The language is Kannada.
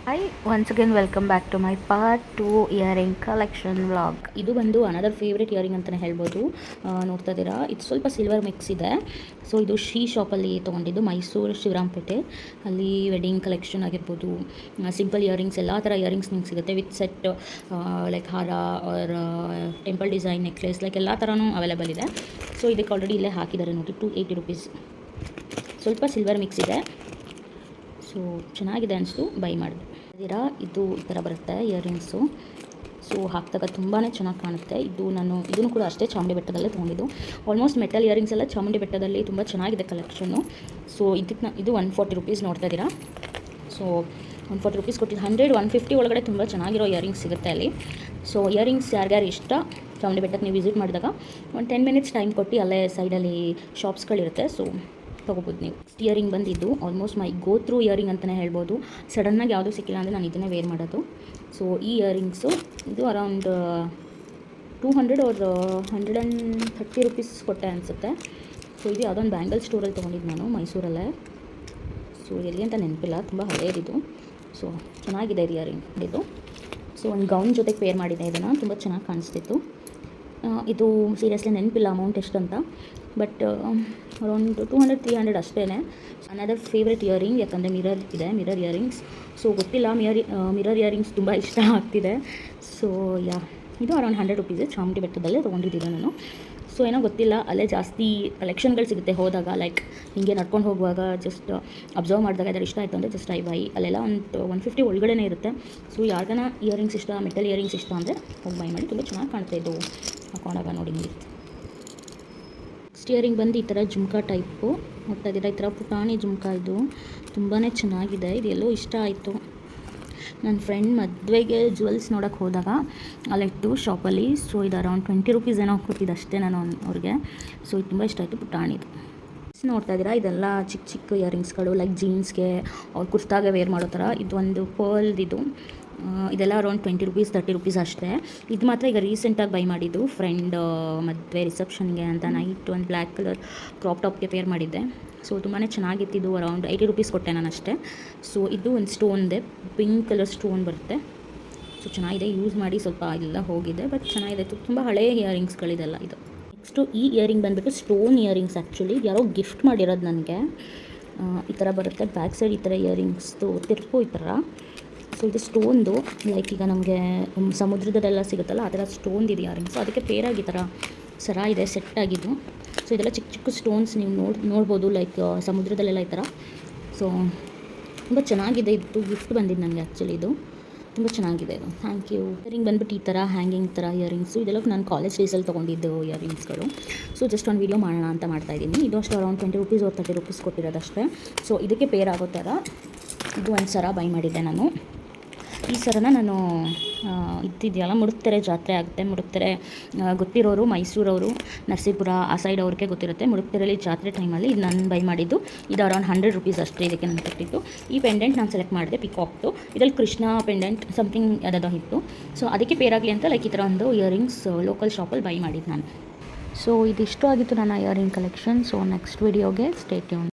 Hi once again welcome back to my part 2 earring collection vlog. ಇದು ಬಂದು ಅನದರ್ ಫೇವ್ರೆಟ್ ಇಯರಿಂಗ್ ಅಂತಲೇ ಹೇಳ್ಬೋದು. ನೋಡ್ತಾ ಇದ್ದೀರಾ, ಇದು ಸ್ವಲ್ಪ ಸಿಲ್ವರ್ ಮಿಕ್ಸ್ ಇದೆ. ಸೊ ಇದು ಶಾಪಲ್ಲಿ ತೊಗೊಂಡಿದ್ದು, ಮೈಸೂರು ಶಿವರಾಂಪೇಟೆ. ಅಲ್ಲಿ ವೆಡ್ಡಿಂಗ್ ಕಲೆಕ್ಷನ್ ಆಗಿರ್ಬೋದು, ಸಿಂಪಲ್ ಇಯರಿಂಗ್ಸ್, ಎಲ್ಲ ಥರ ಇಯರಿಂಗ್ಸ್ ನಿಮ್ಗೆ ಸಿಗುತ್ತೆ ವಿತ್ ಸೆಟ್, ಲೈಕ್ ಹಾರ or temple design necklace, like ಎಲ್ಲ ಥರನೂ ಅವೈಲೇಬಲ್ ಇದೆ. ಸೊ ಇದಕ್ಕೆ ಆಲ್ರೆಡಿ ಇಲ್ಲೇ ಹಾಕಿದ್ದಾರೆ ನೋಡಿ, 280 rupees. ಸ್ವಲ್ಪ ಸಿಲ್ವರ್ ಮಿಕ್ಸ್ ಇದೆ. ಸೊ ಚೆನ್ನಾಗಿದೆ ಅನಿಸ್ತು, ಬೈ ಮಾಡಿದೆ. ಇದು ಈ ಥರ ಬರುತ್ತೆ ಇಯರಿಂಗ್ಸು. ಸೊ ಹಾಕಿದಾಗ ತುಂಬಾ ಚೆನ್ನಾಗಿ ಕಾಣುತ್ತೆ. ಇದನ್ನು ಕೂಡ ಅಷ್ಟೇ ಚಾಮುಂಡಿ ಬೆಟ್ಟದಲ್ಲೇ ತೊಗೊಂಡಿದ್ದು. ಆಲ್ಮೋಸ್ಟ್ ಮೆಟಲ್ ಇಯರಿಂಗ್ಸ್ ಎಲ್ಲ ಚಾಮುಂಡಿ ಬೆಟ್ಟದಲ್ಲಿ ತುಂಬ ಚೆನ್ನಾಗಿದೆ ಕಲೆಕ್ಷನ್ನು. ಸೊ ಇದು 140 rupees ನೋಡ್ತಾ ಇದ್ದೀರಾ. ಸೊ 140 rupees ಕೊಟ್ಟಿದ್ದು, 100-150 ಒಳಗಡೆ ತುಂಬ ಚೆನ್ನಾಗಿರೋ ಇಯರಿಂಗ್ಸ್ ಸಿಗುತ್ತೆ ಅಲ್ಲಿ. ಸೊ ಇಯರಿಂಗ್ಸ್ ಯಾರ್ಯಾರು ಇಷ್ಟ, ಚಾಮುಂಡಿ ಬೆಟ್ಟಕ್ಕೆ ನೀವು ವಿಸಿಟ್ ಮಾಡಿದಾಗ ಒಂದು 10 minutes ಟೈಮ್ ಕೊಟ್ಟು ಅಲ್ಲೇ ಸೈಡಲ್ಲಿ ಶಾಪ್ಸ್ಗಳಿರುತ್ತೆ. ಸೊ ತೊಗೋಬೋದು ನೀವು. ಇಯರಿಂಗ್ ಬಂದಿದ್ದು ಆಲ್ಮೋಸ್ಟ್ ಮೈ ಗೋ ಥ್ರೂ ಇಯರಿಂಗ್ ಅಂತಲೇ ಹೇಳ್ಬೋದು. ಸಡನ್ನಾಗಿ ಯಾವುದೂ ಸಿಕ್ಕಿಲ್ಲ ಅಂದರೆ ನಾನು ಇದನ್ನೇ ವೇರ್ ಮಾಡೋದು. ಸೊ ಈ ಇಯರಿಂಗ್ಸು ಇದು ಅರೌಂಡ್ 200 or 130 rupees ಕೊಟ್ಟೆ ಅನಿಸುತ್ತೆ. ಸೊ ಇದು ಯಾವುದೊಂದು ಬ್ಯಾಂಗಲ್ ಸ್ಟೋರಲ್ಲಿ ತೊಗೊಂಡಿದ್ದು ನಾನು, ಮೈಸೂರಲ್ಲೇ. ಸೊ ಎಲ್ಲಿ ಅಂತ ನೆನಪಿಲ್ಲ, ತುಂಬ ಹಳೆಯದಿದು. ಸೊ ಚೆನ್ನಾಗಿದೆ ಇಯರಿಂಗ್ ಇದು. ಸೊ ಒಂದು ಗೌನ್ ಜೊತೆಗೆ ಪೇರ್ ಮಾಡಿದೆ ಇದನ್ನು, ತುಂಬ ಚೆನ್ನಾಗಿ ಕಾಣಿಸ್ತಿತ್ತು. ಇದು ಸೀರಿಯಸ್ಲಿ ನೆನಪಿಲ್ಲ ಅಮೌಂಟ್ ಎಷ್ಟು ಅಂತ, ಬಟ್ ಅರೌಂಡ್ 200-300 ಅಷ್ಟೇ. ಅನದರ್ ಫೇವ್ರೆಟ್ ಇಯರಿಂಗ್, ಯಾಕಂದರೆ ಮಿರರ್ ಇದೆ, ಮಿರರ್ ಇಯರಿಂಗ್ಸ್. ಸೊ ಗೊತ್ತಿಲ್ಲ, ಮಿರರ್ ಇಯರಿಂಗ್ಸ್ ತುಂಬ ಇಷ್ಟ ಆಗ್ತಿದೆ. ಸೊ ಇದು ಅರೌಂಡ್ 100 rupees, ಚಾಮುಂಡಿ ಬೆಟ್ಟದಲ್ಲೇ ತೊಗೊಂಡಿದ್ದೀನಿ ನಾನು. ಸೊ ಏನೋ ಗೊತ್ತಿಲ್ಲ, ಅಲ್ಲೇ ಜಾಸ್ತಿ ಕಲೆಕ್ಷನ್ಗಳು ಸಿಗುತ್ತೆ ಹೋದಾಗ. ಲೈಕ್ ಹೀಗೆ ನಡ್ಕೊಂಡು ಹೋಗುವಾಗ ಜಸ್ಟ್ ಅಬ್ಸರ್ವ್ ಮಾಡಿದಾಗ ಅದರ ಇಷ್ಟ ಆಯಿತು ಅಂದರೆ ಜಸ್ಟ್ ಬೈ. ಅಲ್ಲೆಲ್ಲ ಒಂದು 150 ಒಳಗಡೆ ಇರುತ್ತೆ. ಸೊ ಯಾರಿಗಾನ ಇಯರಿಂಗ್ಸ್ ಇಷ್ಟ, ಮೆಟಲ್ ಇಯರಿಂಗ್ಸ್ ಇಷ್ಟ ಅಂದರೆ ಹೋಗಿ ಬೈ ಮಾಡಿ. ತುಂಬ ಚೆನ್ನಾಗಿ ಕಾಣ್ತಾ ಇದ್ದು ಹಾಕೊಂಡಾಗ ನೋಡಿ. ನೆಕ್ಸ್ಟ್ ಇಯರಿಂಗ್ ಬಂದು ಈ ಥರ ಜುಮ್ಕಾ ಟೈಪು ನೋಡ್ತಾ ಇದ್ದೀರಾ. ಈ ಥರ ಪುಟಾಣಿ ಜುಮ್ಕಾ, ಇದು ತುಂಬಾ ಚೆನ್ನಾಗಿದೆ. ಇದೆಲ್ಲೋ ಇಷ್ಟ ಆಯಿತು. ನನ್ನ ಫ್ರೆಂಡ್ ಮದುವೆಗೆ ಜ್ಯುವೆಲ್ಸ್ ನೋಡೋಕ್ಕೆ ಹೋದಾಗ ಅಲ್ಲಿಟ್ಟು ಶಾಪಲ್ಲಿ. ಸೊ ಇದು ಅರೌಂಡ್ 20 rupees ಏನೋ ಕೊಟ್ಟಿದ್ದು ಅಷ್ಟೇ ನಾನು ಅವ್ರಿಗೆ. ಸೊ ಇದು ತುಂಬ ಇಷ್ಟ ಆಯಿತು, ಪುಟಾಣಿದು. ನೋಡ್ತಾ ಇದ್ದೀರಾ, ಇದೆಲ್ಲ ಚಿಕ್ಕ ಚಿಕ್ಕ ಇಯರಿಂಗ್ಸ್ಗಳು, ಲೈಕ್ ಜೀನ್ಸ್ಗೆ ಅವ್ರು ಕುರ್ತಾಗೆ ವೇರ್ ಮಾಡೋ ಥರ. ಇದು ಒಂದು ಪರ್ಲ್ದಿದು. ಇದೆಲ್ಲ ಅರೌಂಡ್ 20 rupees 30 rupees ಅಷ್ಟೇ. ಇದು ಮಾತ್ರ ಈಗ ರೀಸೆಂಟಾಗಿ ಬೈ ಮಾಡಿದ್ದು, ಫ್ರೆಂಡ್ ಮದುವೆ ರಿಸೆಪ್ಷನ್ಗೆ ಅಂತ ನೈಟ್ ಒಂದು ಬ್ಲ್ಯಾಕ್ ಕಲರ್ ಕ್ರಾಪ್ ಟಾಪ್ಗೆ ಪೇರ್ ಮಾಡಿದ್ದೆ. ಸೊ ತುಂಬಾ ಚೆನ್ನಾಗಿತ್ತಿದ್ದು, ಅರೌಂಡ್ 80 rupees ಕೊಟ್ಟೆ ನಾನು ಅಷ್ಟೇ. ಸೊ ಇದು ಒಂದು ಸ್ಟೋನ್ದೆ, ಪಿಂಕ್ ಕಲರ್ ಸ್ಟೋನ್ ಬರುತ್ತೆ. ಸೊ ಚೆನ್ನಾಗಿದೆ, ಯೂಸ್ ಮಾಡಿ ಸ್ವಲ್ಪ ಎಲ್ಲ ಹೋಗಿದೆ, ಬಟ್ ಚೆನ್ನಾಗಿದೆ. ತುಂಬ ಹಳೆಯ ಇಯರಿಂಗ್ಸ್ಗಳಿದೆಲ್ಲ ಇದು. ನೆಕ್ಸ್ಟು ಈ ಇಯರಿಂಗ್ ಬಂದುಬಿಟ್ಟು ಸ್ಟೋನ್ ಇಯರಿಂಗ್ಸ್. ಆ್ಯಕ್ಚುಲಿ ಯಾರೋ ಗಿಫ್ಟ್ ಮಾಡಿರೋದು ನನಗೆ. ಈ ಥರ ಬರುತ್ತೆ ಬ್ಯಾಕ್ ಸೈಡ್, ಈ ಥರ ಇಯರಿಂಗ್ಸ್ದು ತಿರ್ಪು ಈ ಥರ. ಸೊ ಇದು ಸ್ಟೋನ್ದು, ಲೈಕ್ ಈಗ ನಮಗೆ ಸಮುದ್ರದಲ್ಲೆಲ್ಲ ಸಿಗುತ್ತಲ್ಲ ಆ ಥರ ಸ್ಟೋನ್ದು ಇಯರಿಂಗ್ಸ್. ಸೊ ಅದಕ್ಕೆ ಪೇರಾಗಿ ಈ ಥರ ಸರ ಇದೆ, ಸೆಟ್ ಆಗಿದ್ದು. ಸೊ ಇದೆಲ್ಲ ಚಿಕ್ಕ ಚಿಕ್ಕ ಸ್ಟೋನ್ಸ್ ನೀವು ನೋಡ್ಬೋದು, ಲೈಕ್ ಸಮುದ್ರದಲ್ಲೆಲ್ಲ ಈ ಥರ. ಸೊ ತುಂಬ ಚೆನ್ನಾಗಿದೆ. ಇದು ಗಿಫ್ಟ್ ಬಂದಿದ್ದು ನನಗೆ ಆ್ಯಕ್ಚುಲಿ. ಇದು ತುಂಬ ಚೆನ್ನಾಗಿದೆ, ಇದು. Thank you. ಇಯರಿಂಗ್ ಬಂದುಬಿಟ್ಟು ಈ ಥರ ಹ್ಯಾಂಗಿಂಗ್ ಥರ ಇಯರಿಂಗ್ಸು. ಇದೆಲ್ಲ ನಾನು ಕಾಲೇಜ್ ಡೇಸಲ್ಲಿ ತೊಗೊಂಡಿದ್ದು ಇಯರಿಂಗ್ಸ್ಗಳು. ಸೊ ಜಸ್ಟ್ ಒಂದು ವೀಡಿಯೋ ಮಾಡೋಣ ಅಂತ ಮಾಡ್ತಾಯಿದ್ದೀನಿ. ಇದು ಅಷ್ಟು ಅರೌಂಡ್ 20 rupees or 30 rupees ಕೊಟ್ಟಿರೋದಷ್ಟೇ. ಸೊ ಇದಕ್ಕೆ ಪೇರ್ ಆಗೋ ಥರ ಇದು ಒಂದು ಸರ ಬೈ ಮಾಡಿದ್ದೆ ನಾನು. ಈ ಸರನ ನಾನು ಇದ್ದಿದೆಯಲ್ಲ, ಮುಡುಕ್ತೆರೆ ಜಾತ್ರೆ ಆಗುತ್ತೆ. ಮುಡುಕ್ತೆರೆ ಗೊತ್ತಿರೋರು, ಮೈಸೂರವರು, ನರಸೀಪುರ ಆ ಸೈಡ್ ಅವ್ರಿಗೆ ಗೊತ್ತಿರುತ್ತೆ. ಮುಡುಕ್ತೆರೆಯಲ್ಲಿ ಜಾತ್ರೆ ಟೈಮಲ್ಲಿ ಇದು ನಾನು ಬೈ ಮಾಡಿದ್ದು. ಇದು ಅರೌಂಡ್ 100 rupees ಅಷ್ಟೇ ಇದಕ್ಕೆ ನಾನು ಕೊಟ್ಟಿದ್ದು. ಈ ಪೆಂಡೆಂಟ್ ನಾನು ಸೆಲೆಕ್ಟ್ ಮಾಡಿದೆ, ಪಿಕಾಕ್ದು. ಇದರಲ್ಲಿ ಕೃಷ್ಣ ಪೆಂಡೆಂಟ್ ಸಮಥಿಂಗ್ ಯಾವುದಾದ್ರು ಇತ್ತು. ಸೊ ಅದಕ್ಕೆ ಪೇರಾಗಲಿ ಅಂತ ಲೈಕ್ ಈ ಥರ ಒಂದು ಇಯರಿಂಗ್ಸ್ ಲೋಕಲ್ ಶಾಪಲ್ಲಿ ಬೈ ಮಾಡಿದ್ದು ನಾನು. ಸೊ ಇದಿಷ್ಟು ಆಗಿತ್ತು ನನ್ನ ಇಯರಿಂಗ್ ಕಲೆಕ್ಷನ್. ಸೊ ನೆಕ್ಸ್ಟ್ ವಿಡಿಯೋಗೆ ಸ್ಟೇ ಟ್ಯೂನ್.